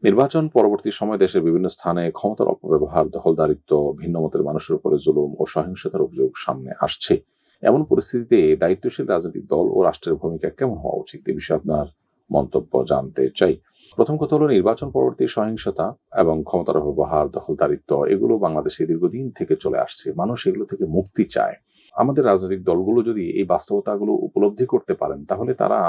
নির্বাচন পরবর্তী সময় দেশের বিভিন্ন স্থানে ক্ষমতার অপব্যবহার, দখলদারিত্ব, ভিন্ন মতের মানুষের উপরে জুলুম ও সহিংসতার অভিযোগ সামনে আসছে। এমন পরিস্থিতিতে দায়িত্বশীল রাজনৈতিক দল ও রাষ্ট্রের ভূমিকা কেমন হওয়া উচিত, এ বিষয়ে আপনার মন্তব্য জানতে চাই। প্রথম কথা হলো, নির্বাচন পরবর্তী সহিংসতা এবং ক্ষমতার অপব্যবহার, দখলদারিত্ব এগুলো বাংলাদেশে দীর্ঘদিন থেকে চলে আসছে। মানুষ এগুলো থেকে মুক্তি চায়। আমাদের রাজনৈতিক দলগুলো যদি এই বাস্তবতাগুলো উপলব্ধি করতে পারেন, তাহলে তারা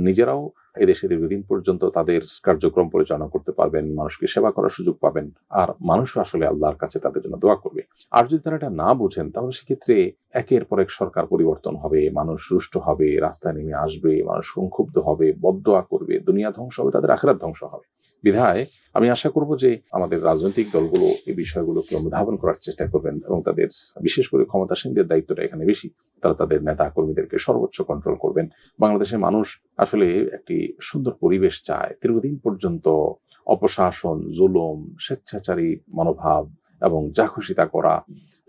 নিজেরাও এদেশে দীর্ঘদিন পর্যন্ত তাদের কার্যক্রম পরিচালনা করতে পারবেন, মানুষকে সেবা করার সুযোগ পাবেন, আর মানুষও আসলে আল্লাহর কাছে তাদের জন্য দোয়া করবে। আর যদি তারা এটা না বুঝেন, তাহলে সেক্ষেত্রে একের পর এক সরকার পরিবর্তন হবে, মানুষ রুষ্ট হবে, রাস্তায় নেমে আসবে, মানুষ সংক্ষুব্ধ হবে, বদদোয়া করবে, দুনিয়া ধ্বংস হবে, তাদের আখিরাত ধ্বংস হবে। বিধায় আমি আশা করব যে আমাদের রাজনৈতিক দলগুলো এই বিষয়গুলোকে অনুধাবন করার চেষ্টা করবেন এবং তাদের, বিশেষ করে ক্ষমতাসীনদের দায়িত্বটা এখানে বেশি, তারা তাদের নেতা কর্মীদেরকে সর্বোচ্চ কন্ট্রোল করবেন। বাংলাদেশের মানুষ আসলে একটি সুন্দর পরিবেশ চায়। দীর্ঘদিন পর্যন্ত অপশাসন, জুলুম, স্বেচ্ছাচারী মনোভাব এবং যা খুশি তা করা,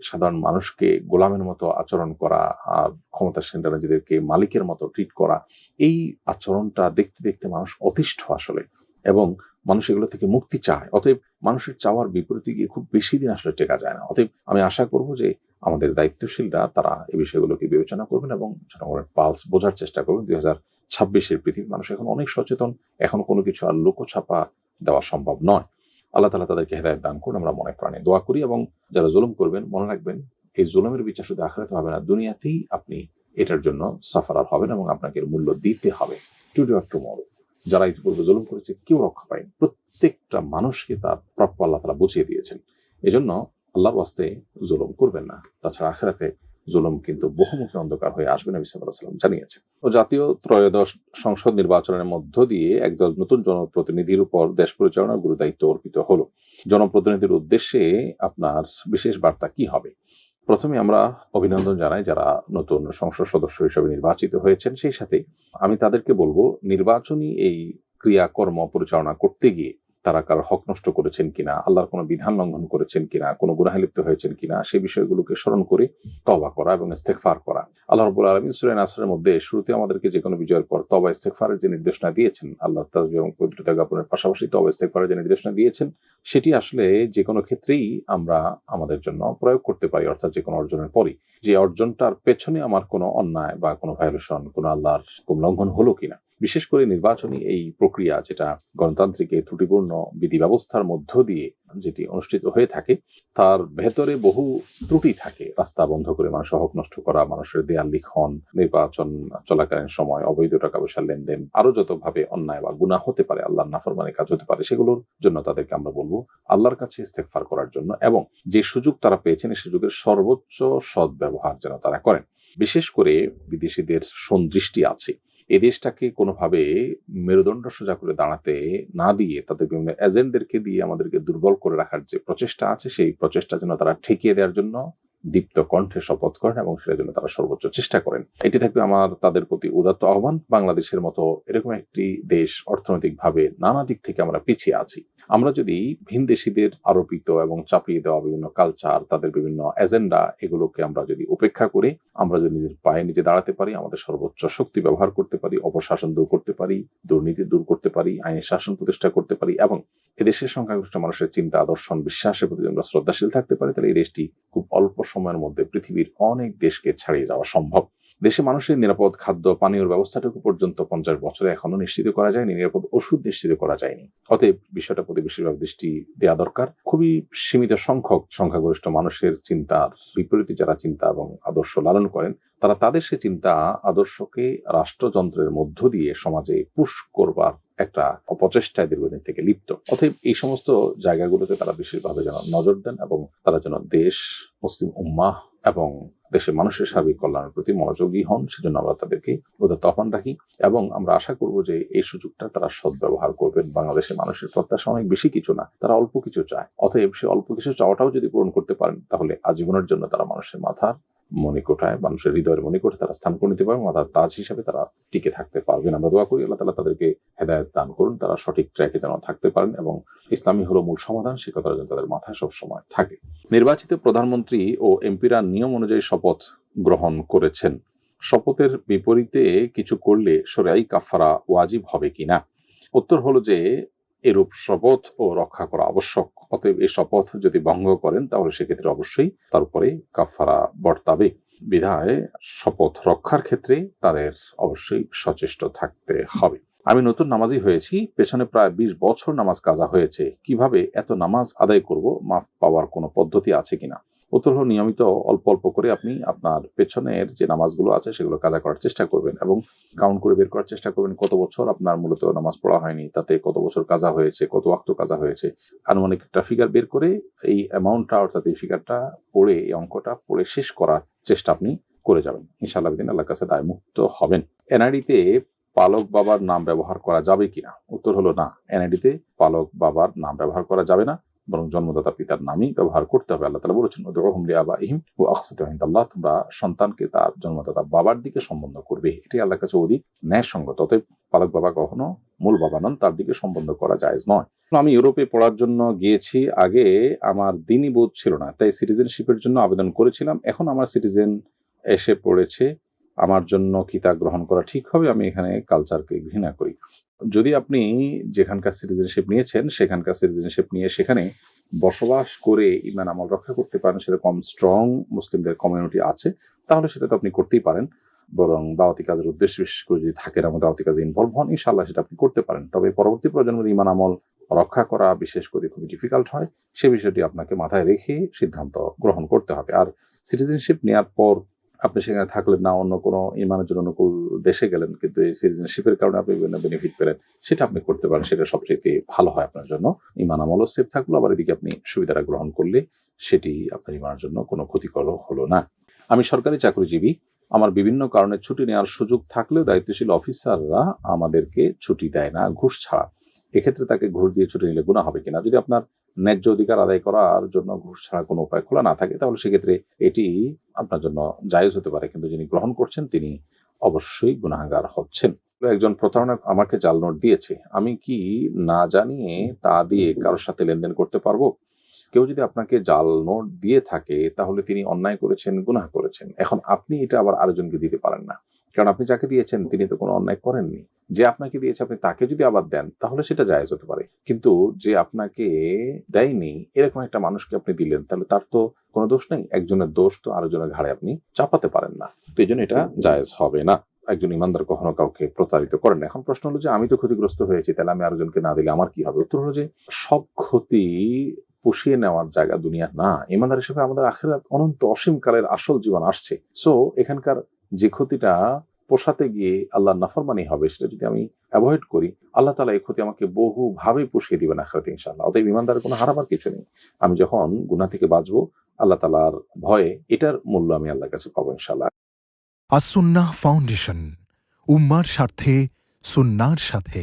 সাধারণ মানুষকে গোলামের মতো আচরণ করা, আর ক্ষমতাসীনরা নিজেদেরকে মালিকের মতো ট্রিট করা, এই আচরণটা দেখতে দেখতে মানুষ অতিষ্ঠ আসলে, এবং মানুষ এগুলো থেকে মুক্তি চায়। অতএব মানুষের চাওয়ার বিপরীতে গিয়ে খুব বেশি দিন আসলে টেকা যায় না। অতএব আমি আশা করব যে আমাদের দায়িত্বশীলরা তারা এই বিষয়গুলোকে বিবেচনা করবেন এবং জনগণের পালস বোঝার চেষ্টা করবেন। 2026-এর পৃথিবীর মানুষ এখন অনেক সচেতন, এখন কোনো কিছু আর লোকছাপা দেওয়া সম্ভব নয়। আল্লাহ তাআলা তাদেরকে হেদায়েত দান করুন, আমরা মনে প্রাণে দোয়া করি। এবং যারা জুলুম করবেন, মনে রাখবেন এই জুলুমের বিচার শুধু আখিরাতে হবে না, দুনিয়াতেই আপনি এটার জন্য সাফারার হবেন এবং আপনাকে এর মূল্য দিতে হবে টুডে অর টুমরো। যারা ইতিপূর্বে জুলুম করেছে কেউ রক্ষা পায়নি, প্রত্যেকটা মানুষকে তার প্রাপ্য আল্লাহ তাআলা বুঝিয়ে দিয়েছেন। এজন্য আল্লাহর ওয়াস্তে জুলুম করবেন না। তাছাড়া আখিরাতে জুলুম কিন্তু বহুমুখী অন্ধকার হয়ে আসবে, নবী সাল্লাল্লাহু আলাইহি ওয়াসাল্লাম জানিয়েছেন। ও জাতীয় ত্রয়োদশ সংসদ নির্বাচনের মধ্য দিয়ে একদল নতুন জনপ্রতিনিধির উপর দেশ পরিচালনার গুরু দায়িত্ব অর্পিত হলো। জনপ্রতিনিধির উদ্দেশ্যে আপনার বিশেষ বার্তা কি হবে? প্রথমে আমরা অভিনন্দন জানাই যারা নতুন সংসদ সদস্য হিসেবে নির্বাচিত হয়েছেন। সেই সাথে আমি তাদেরকে বলবো, নির্বাচনী এই ক্রিয়াকর্ম পরিচালনা করতে গিয়ে তারা কারো হক নষ্ট করেছেন কিনা, আল্লাহর কোনো বিধান লঙ্ঘন করেছেন কিনা, কোনো গুনাহে লিপ্ত হয়েছেন কিনা, সেই বিষয়গুলোকে স্মরণ করে তওবা করা এবং ইস্তেগফার করা। আল্লাহ রাব্বুল আলামিন সূরা নাসরের মধ্যে শুরুতে আমাদেরকে যে কোনো বিজয়ের পর তওবা ইস্তেগফারের যে নির্দেশনা দিয়েছেন, আল্লাহ তাসবিহ এবং পবিত্রতা জ্ঞাপনের পাশাপাশি তওবা ইস্তেগফারের যে নির্দেশনা দিয়েছেন, সেটি আসলে যে কোনো ক্ষেত্রেই আমরা আমাদের জন্য প্রয়োগ করতে পারি। অর্থাৎ যে কোনো অর্জনের পরই, যে অর্জনটার পেছনে আমার কোনো অন্যায় বা কোনো ভায়োলেশন, কোনো আল্লাহর হুকুম লঙ্ঘন হলো কিনা, বিশেষ করে নির্বাচনী এই প্রক্রিয়া যেটা গণতান্ত্রিক এই ত্রুটিপূর্ণ বিধি ব্যবস্থার মধ্য দিয়ে যেটি অনুষ্ঠিত হয়ে থাকে, তার ভেতরে বহু ত্রুটি থাকে। রাস্তা বন্ধ করে মানুষের হক নষ্ট করা, মানুষের দেয়াল লিখন, নির্বাচন চলাকালীন সময় অবৈধ টাকা পয়সার লেনদেন, আরো যতভাবে অন্যায় বা গুনাহ হতে পারে, আল্লাহর নাফরমানি কাজ হতে পারে, সেগুলোর জন্য তাদেরকে আমরা বলবো আল্লাহর কাছে ইস্তেগফার করার জন্য, এবং যে সুযোগ তারা পেয়েছেন এই সুযোগের সর্বোচ্চ সদ্ব্যবহার যেন তারা করেন। বিশেষ করে বিদেশিদের সন্দৃষ্টি আছে, এই দেশটাকে কোনোভাবে মেরুদণ্ড সোজা করে দাঁড়াতে না দিয়ে তাদের বিভিন্ন এজেন্টদেরকে দিয়ে আমাদেরকে দুর্বল করে রাখার যে প্রচেষ্টা আছে, সেই প্রচেষ্টা যেন তারা ঠেকিয়ে দেওয়ার জন্য দীপ্ত কণ্ঠে শপথ করেন এবং সেটার জন্য তারা সর্বোচ্চ চেষ্টা করেন। এটি থাকবে আমার তাদের প্রতি উদাত্ত আহ্বান। বাংলাদেশের মতো এরকম একটি দেশ, অর্থনৈতিকভাবে নানা দিক থেকে আমরা পিছিয়ে আছি। আমরা যদি ভিনদেশীদের আরোপিত এবং চাপিয়ে দেওয়া বিভিন্ন কালচার, তাদের বিভিন্ন এজেন্ডা, এগুলোকে আমরা যদি উপেক্ষা করে আমরা যদি নিজের পায়ে নিজে দাঁড়াতে পারি, আমাদের সর্বোচ্চ শক্তি ব্যবহার করতে পারি, অপশাসন দূর করতে পারি, দুর্নীতি দূর করতে পারি, আইনের শাসন প্রতিষ্ঠা করতে পারি, এবং এদেশের সংখ্যাগরিষ্ঠ মানুষের চিন্তা, আদর্শন, বিশ্বাসের প্রতি আমরা শ্রদ্ধাশীল থাকতে পারি, তাহলে এই দেশটি খুব অল্প সময়ের মধ্যে পৃথিবীর অনেক দেশকে ছাড়িয়ে যাওয়া সম্ভব। দেশে মানুষের নিরাপদ খাদ্য পানীয় ব্যবস্থাটুকু পর্যন্ত 50 বছরে এখনো নিশ্চিত করা যায়নি, নিরাপদ ওষুধ নিশ্চিত করা যায়নি। অতএব বিষয়টা প্রতি বেশিরভাগ দৃষ্টি দেওয়া দরকার। খুবই সীমিত সংখ্যক সংখ্যাগরিষ্ঠ মানুষের চিন্তার বিপরীতে যারা চিন্তা এবং আদর্শ লালন করেন, তারা তাদের সে চিন্তা আদর্শকে রাষ্ট্রযন্ত্রের মধ্য দিয়ে সমাজে পুশ করবার একটা অপচেষ্টায় দীর্ঘদিন থেকে লিপ্ত। অতএব এই সমস্ত জায়গাগুলোতে তারা বিশেষভাবে যেন নজর দেন এবং তারা যেন দেশ, মুসলিম উম্মাহ এবং দেশের মানুষের সার্বিক কল্যাণের প্রতি মনোযোগী হন, সেজন্য আমরা তাদেরকে উদাত্ত আহ্বান রাখি এবং আমরা আশা করব যে এই সুযোগটা তারা সদ্ব্যবহার করবেন। বাংলাদেশের মানুষের প্রত্যাশা অনেক বেশি কিছু না, তারা অল্প কিছু চায়। অতএব সে অল্প কিছু চাওয়াটাও যদি পূরণ করতে পারেন, তাহলে আজীবনের জন্য তারা মানুষের মাথার মণিকোঠায়, মানুষের হৃদয়ের মণিকোঠায় তারা স্থান করে নিতে পারবেন, মাথার তাজ হিসাবে তারা টিকে থাকতে পারবেন। আমরা দোয়া করি আল্লাহ তাআলা তাদেরকে হেদায়েত দান করুন, তারা সঠিক ট্র্যাকে যেন থাকতে পারেন এবং ইসলামই হলো মূল সমাধান, সে কথাটা যেন তাদের মাথায় সবসময় থাকে। নির্বাচিত প্রধানমন্ত্রী ও এমপিরা নিয়ম অনুযায়ী শপথ গ্রহণ করেছেন। শপথের বিপরীতে কিছু করলে শরঈ কাফারা ওয়াজিব হবে কিনা? উত্তর হলো যে এরূপ শপথ ও রক্ষা করা আবশ্যক। অতএব এই শপথ যদি ভঙ্গ করেন তাহলে সেক্ষেত্রে অবশ্যই তার উপরে কাফারা বর্তাবে। বিধায় শপথ রক্ষার ক্ষেত্রে তাদের অবশ্যই সচেষ্ট থাকতে হবে। আমি নতুন নামাজি হয়েছি, পেছনে প্রায় 20 বছর নামাজ কাজা হয়েছে, কিভাবে এত নামাজ আদায় করব, মাফ পাওয়ার কোনো পদ্ধতি আছে কিনা? উত্তর হলো, নিয়মিত অল্প অল্প করে আপনি আপনার পেছনের যে নামাজগুলো আছে সেগুলো কাজা করার চেষ্টা করবেন এবং কাউন্ট করে বের করার চেষ্টা করবেন কত বছর আপনার মূলত নামাজ পড়া হয়নি, তাতে কত বছর কাজা হয়েছে, কত ওয়াক্ত কাজা হয়েছে। আনুমানিক একটা ফিগার বের করে এই অ্যামাউন্টটা অর্থাৎ এই ফিগারটা পড়ে, এই অঙ্কটা পড়ে শেষ করার চেষ্টা আপনি করে যাবেন। ইনশাআল্লাহ দিন আল্লাহর কাছে দায়মুক্ত হবেন। এনআইডিতে পালক বাবার নাম ব্যবহার করা যাবে কিনা? উত্তর হলো না, এনআইডিতে পালক বাবার নাম ব্যবহার করা যাবে না, বরং জন্মদাতা পিতার নামই ব্যবহার করতে হবে। আল্লাহ তাআলা বলেছেন, উদউহুম লিআবাইহিম ওয়া আকসিতু ইনদাল্লাহ, তোমরা সন্তানকে তার জন্মদাতা বাবার দিকে সম্বন্ধ করবে, এটি আল্লাহর কাছে অধিক ন্যায়সঙ্গত। অতএব পালক বাবা কখনো মূল বাবা নন, তার দিকে সম্বন্ধ করা জায়েজ নয়। আমি ইউরোপে পড়ার জন্য গিয়েছি, আগে আমার দ্বীনি বোধ ছিল না, তাই সিটিজেনশিপের জন্য আবেদন করেছিলাম। এখন আমার সিটিজেন এসে পড়েছে, আমার জন্য কি তা গ্রহণ করা ঠিক হবে? আমি এখানে কালচারকে ঘৃণা করি। যদি আপনি যেখানকার সিটিজেনশিপ নিয়েছেন সেখানকার সিটিজেনশিপ নিয়ে সেখানে বসবাস করে ইমান আমল রক্ষা করতে পারেন, সেরকম স্ট্রং মুসলিমদের কমিউনিটি আছে, তাহলে সেটা তো আপনি করতেই পারেন। বরং দাওয়াতি কাজের উদ্দেশ্য বিশেষ করে যদি থাকেন এবং দাওয়াতি কাজে ইনভলভ হন, ইনশাআল্লাহ সেটা আপনি করতে পারেন। তবে পরবর্তী প্রজন্মের ইমান আমল রক্ষা করা বিশেষ করে খুবই ডিফিকাল্ট হয়, সে বিষয়টি আপনাকে মাথায় রেখে সিদ্ধান্ত গ্রহণ করতে হবে। আর সিটিজেনশিপ নেওয়ার পর আপনি সেখানে থাকলেন না, অন্য কোনো ইমানের জন্য অনুকূল দেশে গেলেন, কিন্তু এই সিটিজেনশিপের কারণে আপনি বিভিন্ন বেনিফিট পেলেন, সেটা আপনি করতে পারেন, সেটা সবচেয়ে ভালো হয় আপনার জন্য। ইমান আমলও সেফ থাকলো, আবার এদিকে আপনি সুবিধাটা গ্রহণ করলে সেটি আপনার ইমানের জন্য কোনো ক্ষতিকর হলো না। আমি সরকারি চাকরিজীবী, আমার বিভিন্ন কারণে ছুটি নেওয়ার সুযোগ থাকলেও দায়িত্বশীল অফিসাররা আমাদেরকে ছুটি দেয় না ঘুষ ছাড়া। এক্ষেত্রে তাকে ঘুষ দিয়ে ছুটি নিলে গুনাহ হবে কিনা? যদি আপনার ন্যায্য অধিকার আদায় করার জন্য ঘুষ ছাড়া কোনো উপায় খোলা না থাকে, তাহলে সেক্ষেত্রে এটি আপনার জন্য জায়েজ হতে পারে, কিন্তু যিনি গ্রহণ করছেন তিনি অবশ্যই গুনাহগার হচ্ছেন। একজন প্রতারণা আমাকে জাল নোট দিয়েছে, আমি কি না জানিয়ে তা দিয়ে কারোর সাথে লেনদেন করতে পারবো? কেউ যদি আপনাকে জাল নোট দিয়ে থাকে তাহলে তিনি অন্যায় করেছেন, গুনাহ করেছেন। এখন আপনি এটা আবার আরেকজনকে দিতে পারেন না, কারণ আপনি যাকে দিয়েছেন তিনি তো কোনো অন্যায় করেননি। যে আপনাকে দিয়েছে আপনি তাকে যদি আবার দেন তাহলে সেটা জায়েজ হতে পারে, কিন্তু যে আপনাকে দেয়নি এরকম একটা মানুষকে আপনি দিলেন, তাহলে তার তো কোনো দোষ নেই। একজনের দোষ তো আরেকজনের ঘাড়ে আপনি চাপাতে পারেন না, তো এই জন্য এটা জায়েজ হবে না। একজন ইমানদার কখনো কাউকে প্রতারিত করেন না। এখন প্রশ্ন হলো যে আমি তো ক্ষতিগ্রস্ত হয়েছি, তাহলে আমি আরেকজনকে না দিলে আমার কি হবে? উত্তর হলো যে সব ক্ষতি পুষিয়ে নেওয়ার জায়গা দুনিয়া না। ইমানদার হিসেবে আমাদের আখিরাত অনন্ত অসীমকালের আসল জীবন আসছে। সো এখানকার যে ক্ষতিটা পোষাতে গিয়ে আল্লাহর নাফরমানি হবে, সেটা যদি আমি অ্যাভয়েড করি, আল্লাহ তাআলা এই ক্ষতি আমাকে বহুভাবে পুষিয়ে দিবেন আখিরাতে ইনশাআল্লাহ। অতএব ইমানদারের কোনো হারাবার কিছু নেই। আমি যখন গুনাহ থেকে বাঁচবো আল্লাহ তাআলার ভয়ে, এটার মূল্য আমি আল্লাহর কাছে পাবো ইনশাআল্লাহ। আস-সুন্নাহ ফাউন্ডেশন, উম্মার স্বার্থে সুন্নাহর সাথে।